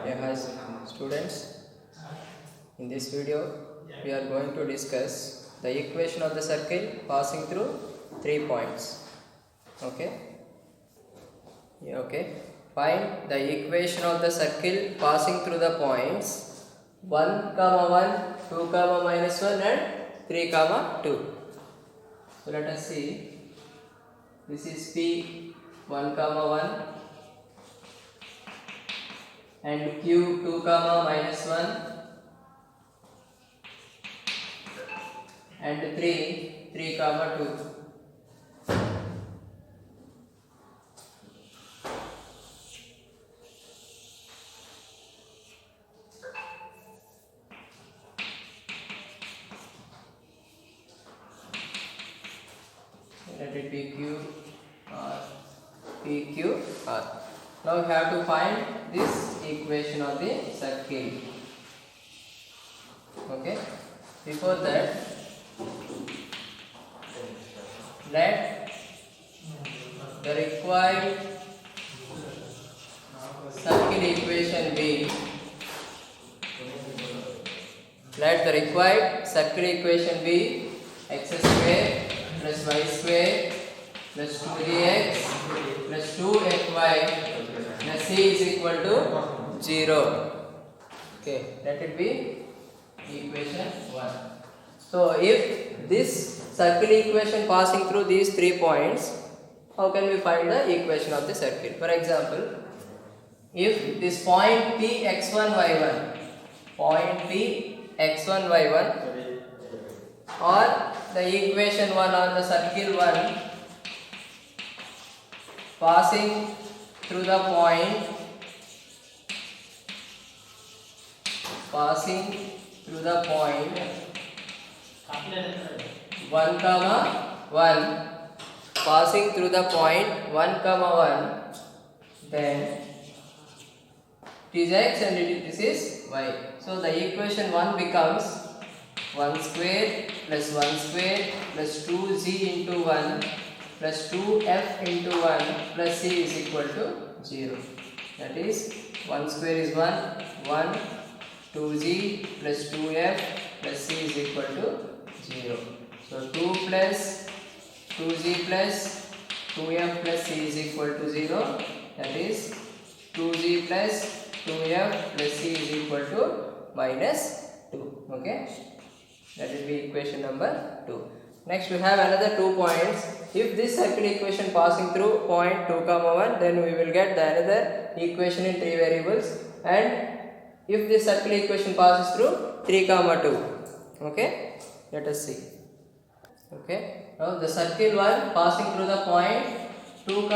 Yeah, hi students. In this video, we are going to discuss the equation of the circle passing through 3 points. Okay? Yeah, okay. Find the equation of the circle passing through the points 1, 1, 2, minus 1 and 3, 2. So let us see. This is P 1, 1 and Q 2, minus 1 and 3, 2. Let it be Q R P Q R. Now we have to find this equation of the circle. Okay. Before that, let the required circle equation be. Let the required circle equation be x square plus y square plus 2ax plus 2fy plus c is equal to 0. Okay, let it be equation 1. So if this circle equation passing through these 3 points, how can we find the equation of the circle? For example, if this point P x1 y1, point P x1 y1, or the equation 1 on the circle 1 passing through the point 1, 1, passing through the point 1, 1, then it is x and this is y. So the equation 1 becomes 1 square plus 1 square plus 2z into 1 plus 2f into 1 plus c is equal to 0. That is 1 square is 1, 2z plus 2f plus c is equal to 0. So 2 plus 2z plus 2f plus c is equal to 0. That is 2z plus 2f plus c is equal to minus 2. Okay. That will be equation number 2. Next we have another 2 points. If this circle equation passing through point 2, 1, then we will get the another equation in 3 variables. And if this circle equation passes through 3, 2. Okay. Let us see. Okay. Now the circle 1 passing through the point 2,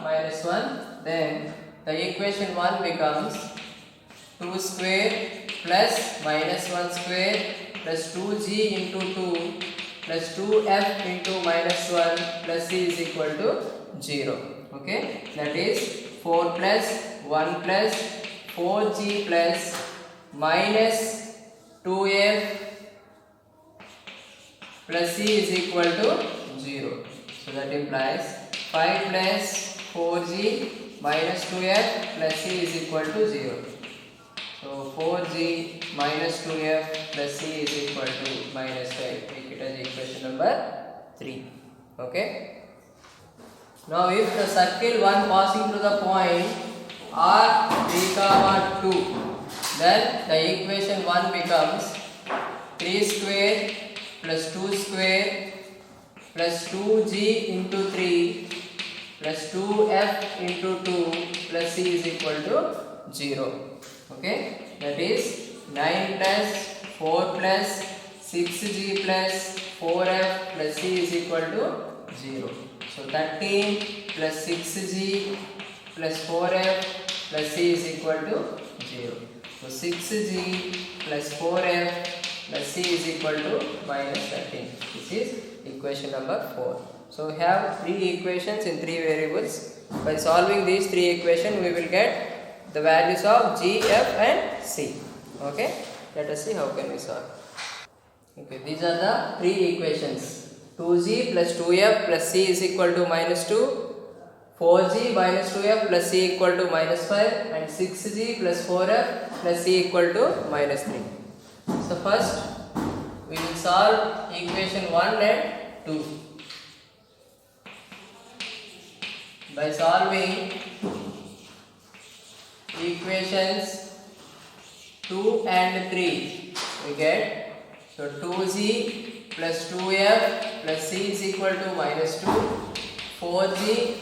minus 1. Then the equation 1 becomes 2 square plus minus 1 square plus 2g into 2 plus 2f into minus 1 plus c is equal to 0. Okay, that is 4 plus 1 plus 4g plus minus 2f plus c is equal to 0. So that implies 5 plus 4g minus 2f plus c is equal to 0. So 4g minus 2f plus c is equal to minus 5. Take it as equation number 3. Okay. Now if the circle 1 passing through the point R 3, 2, then the equation 1 becomes 3 square plus 2 square plus 2g into 3 plus 2f into 2 plus c is equal to 0. Okay, that is 9 plus 4 plus 6g plus 4f plus c is equal to 0. So 13 plus 6g plus 4f plus c is equal to 0. So 6g plus 4f plus c is equal to minus 13. This is equation number 4. So we have 3 equations in 3 variables. By solving these 3 equations, we will get the values of g, f and c. Okay, let us see how can we solve. Okay, these are the 3 equations. 2g plus 2f plus c is equal to minus 2. 4g minus 2f plus c equal to minus 5 and 6g plus 4f plus c equal to minus 3. So first we will solve equation 1 and 2. By solving equations 2 and 3 we get, so 2g plus 2f plus c is equal to minus 2, 4g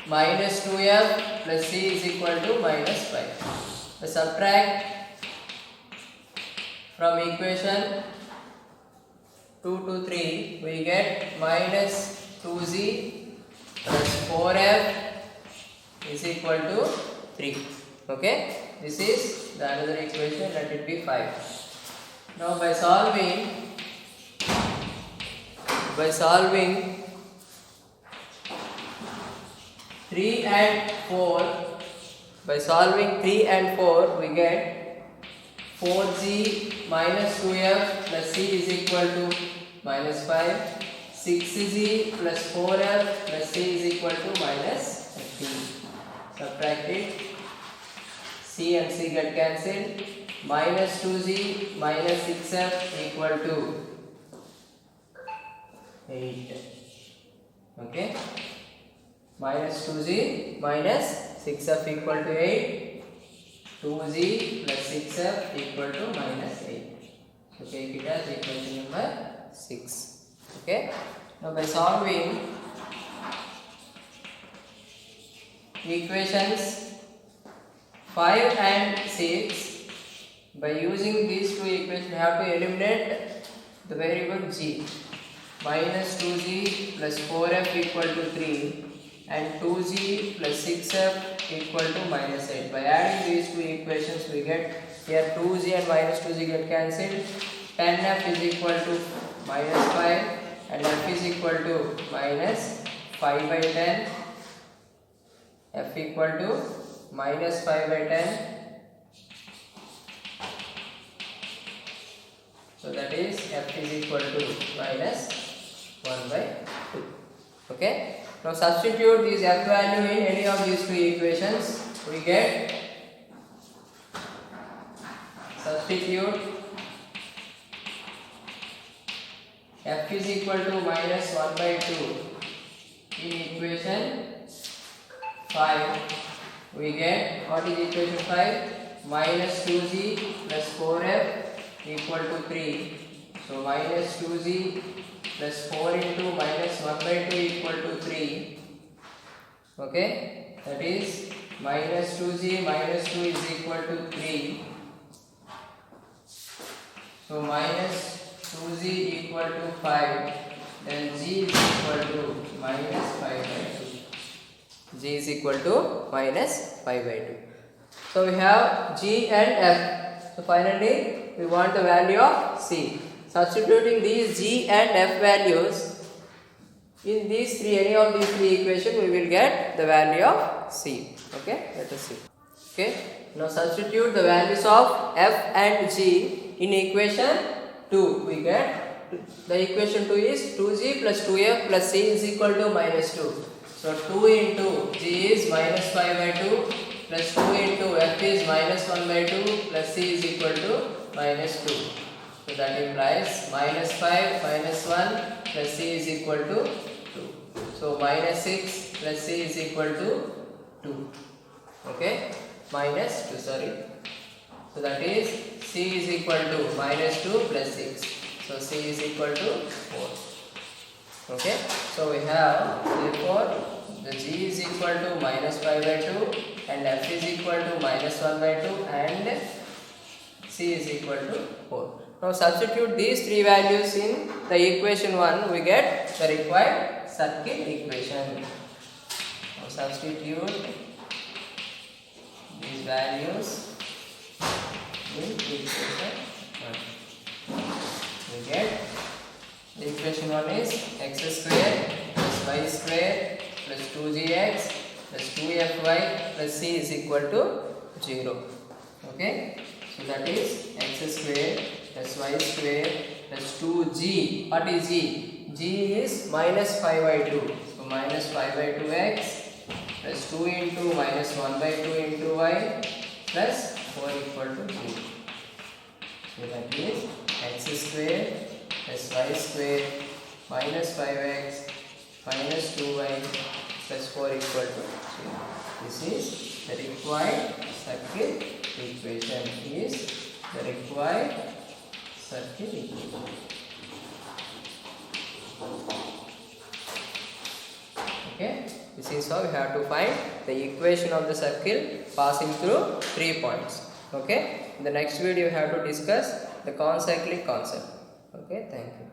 minus 2f plus c is equal to minus 5. We subtract from equation 2 to 3 we get minus 2g plus 4f is equal to 3. Okay, this is the another equation, let it be 5. Now by solving 3 and 4 we get 4g minus 2f plus c is equal to minus 5, 6g plus 4f plus c is equal to minus 15. Subtract it, c and c get cancelled, minus 2g minus 6f equal to 8. Okay, minus 2g minus 6f equal to 8, 2g plus 6f equal to minus 8. So take it as equation number 6. Okay, now by solving equations 5 and 6, by using these two equations we have to eliminate the variable g. Minus 2g plus 4f equal to 3 and 2g plus 6f equal to minus 8. By adding these two equations we get, here 2g and minus 2g get cancelled, 10f is equal to minus 5 and f is equal to minus 5 by 10, f equal to minus 5 by 10. So that is f is equal to minus 1 by 2. Okay. Now substitute this f value in any of these two equations. We get, substitute f is equal to minus 1 by 2 in equation 5. We get, what is equation 5? Minus 2g plus 4f equal to 3. So minus 2g plus 4 into minus 1 by 2 equal to 3. Okay, that is minus 2g minus 2 is equal to 3. So minus 2g equal to 5, then g is equal to minus 5 by 2. G is equal to minus 5 by 2. So we have g and f. So finally we want the value of c. Substituting these g and f values in these three, any of these three equations, we will get the value of c. Okay, let us see. Okay, now substitute the values of f and g in equation 2. We get, the equation 2 is 2g plus 2f plus c is equal to minus 2. So 2 into g is minus 5 by 2 plus 2 into f is minus 1 by 2 plus c is equal to minus 2. So that implies minus 5 minus 1 plus c is equal to 2. So minus 6 plus c is equal to 2. Okay, minus 2, sorry. So that is c is equal to minus 2 plus 6. So c is equal to 4. Okay, so we have, therefore the g is equal to minus 5 by 2 and f is equal to minus 1 by 2 and c is equal to 4. Now substitute these three values in the equation 1, we get the required circuit equation. Now substitute these values in equation 1. We get, the equation 1 is x square plus y square plus 2gx plus 2fy plus c is equal to 0. Okay, so that is x square plus y square plus 2g. What is g? G is minus 5 by 2. So minus 5 by 2x plus 2 into minus 1 by 2 into y plus 4 equal to 3. So that is x square plus y square minus 5x minus 2y plus 4 equal to 3. This is the required circle equation. Is the required circle equation. Okay, this is how we have to find the equation of the circle passing through 3 points. Okay, in the next video we have to discuss the concyclic concept. Okay, thank you.